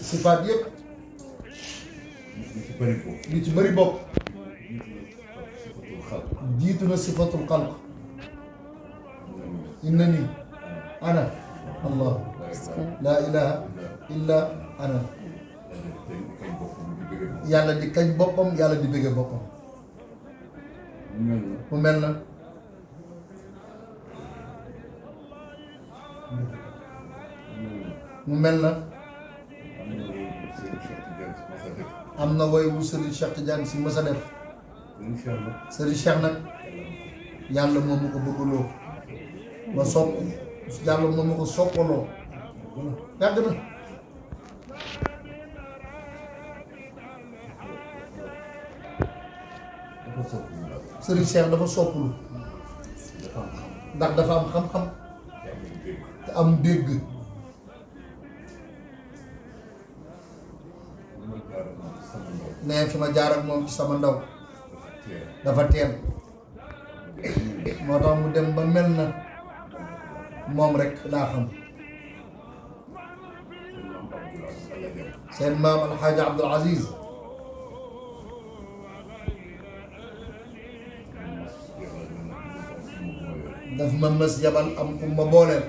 sifaat yëpp li ci bëri bopp jiitu na sifatul xalq innani ana allah laa ilaha illa ana yàlla di kañ boppam yàlla di bëgge boppam mu mel na am na woy wu Serigne Cheikh Tidiane si mës a def Serigne Cheikh nag yàlla moom ma ko bëggaloo ma sopp yàlla moom ma ko soppaloo yàgg na Serigne Cheikh dafa soppulu ndax dafa am xam-xam te am dégg nee fi ma jaar ak moom ci sama ndaw dafa teel moo tax mu dem ba mel na moom rek laa xam seen maam Alxaaji Abdul Aziz daf ma mës yabal am ku ma booleel